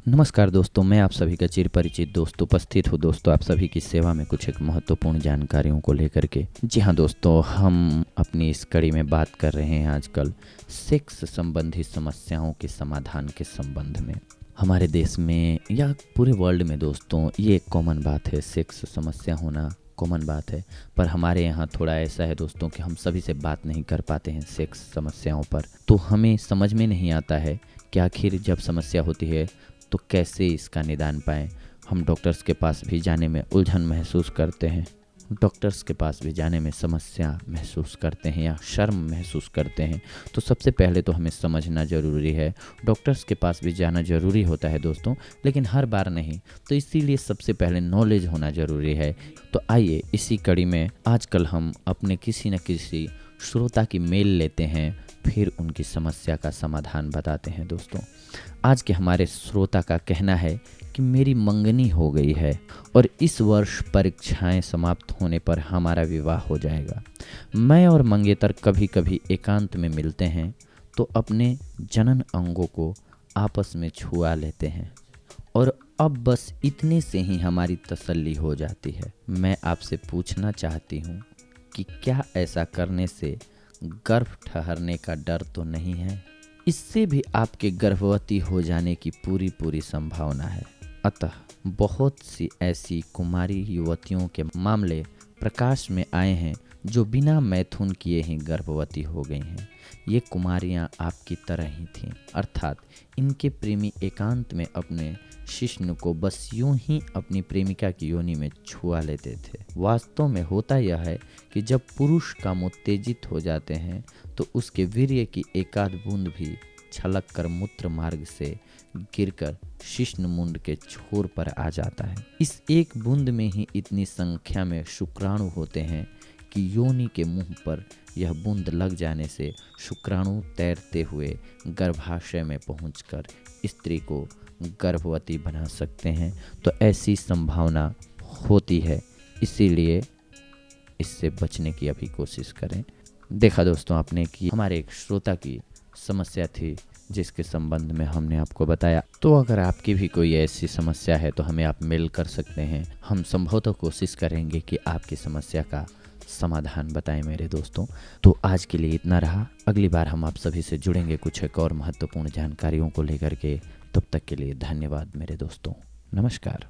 नमस्कार दोस्तों, मैं आप सभी का चिर परिचित दोस्त उपस्थित हूँ दोस्तों आप सभी की सेवा में कुछ एक महत्वपूर्ण जानकारियों को लेकर के। जी हाँ दोस्तों, हम अपनी इस कड़ी में बात कर रहे हैं आजकल सेक्स संबंधी समस्याओं के समाधान के संबंध में। हमारे देश में या पूरे वर्ल्ड में दोस्तों ये एक कॉमन बात है, सेक्स समस्या होना कॉमन बात है। पर हमारे यहाँ थोड़ा ऐसा है दोस्तों कि हम सभी से बात नहीं कर पाते हैं सेक्स समस्याओं पर। तो हमें समझ में नहीं आता है कि आखिर जब समस्या होती है तो कैसे इसका निदान पाएँ। हम डॉक्टर्स के पास भी जाने में उलझन महसूस करते हैं, डॉक्टर्स के पास भी जाने में समस्या महसूस करते हैं या शर्म महसूस करते हैं। तो सबसे पहले तो हमें समझना ज़रूरी है, डॉक्टर्स के पास भी जाना ज़रूरी होता है दोस्तों, लेकिन हर बार नहीं। तो इसीलिए सबसे पहले नॉलेज होना ज़रूरी है। तो आइए इसी कड़ी में आजकल हम अपने किसी न किसी श्रोता की मेल लेते हैं, फिर उनकी समस्या का समाधान बताते हैं दोस्तों। आज के हमारे श्रोता का कहना है कि मेरी मंगनी हो गई है और इस वर्ष परीक्षाएं समाप्त होने पर हमारा विवाह हो जाएगा। मैं और मंगेतर कभी कभी एकांत में मिलते हैं तो अपने जनन अंगों को आपस में छुआ लेते हैं और अब बस इतने से ही हमारी तसल्ली हो जाती है। मैं आपसे पूछना चाहती हूँ कि क्या ऐसा करने से गर्भ ठहरने का डर तो नहीं है? इससे भी आपके गर्भवती हो जाने की पूरी संभावना है। अतः बहुत सी ऐसी कुमारी युवतियों के मामले प्रकाश में आए हैं जो बिना मैथुन किए ही गर्भवती हो गई हैं। ये कुमारियां आपकी तरह ही थीं, अर्थात इनके प्रेमी एकांत में अपने शिश्न को बस यूं ही अपनी प्रेमिका की योनि में छुआ लेते थे। वास्तव में होता यह है कि जब पुरुष काम उत्तेजित हो जाते हैं तो उसके वीर्य की एकाध बूंद भी छलक कर मूत्र मार्ग से गिरकर शिश्न मुंड के छोर पर आ जाता है। इस एक बूंद में ही इतनी संख्या में शुक्राणु होते हैं कि योनि के मुंह पर यह बूंद लग जाने से शुक्राणु तैरते हुए गर्भाशय में पहुंचकर स्त्री को गर्भवती बना सकते हैं। तो ऐसी संभावना होती है, इसीलिए इससे बचने की अभी कोशिश करें। देखा दोस्तों आपने कि हमारे एक श्रोता की समस्या थी जिसके संबंध में हमने आपको बताया। तो अगर आपकी भी कोई ऐसी समस्या है तो हमें आप मेल कर सकते हैं। हम संभवतः कोशिश करेंगे कि आपकी समस्या का समाधान बताएं मेरे दोस्तों। तो आज के लिए इतना रहा। अगली बार हम आप सभी से जुड़ेंगे कुछ एक और महत्वपूर्ण जानकारियों को लेकर के। तब तक के लिए धन्यवाद मेरे दोस्तों। नमस्कार।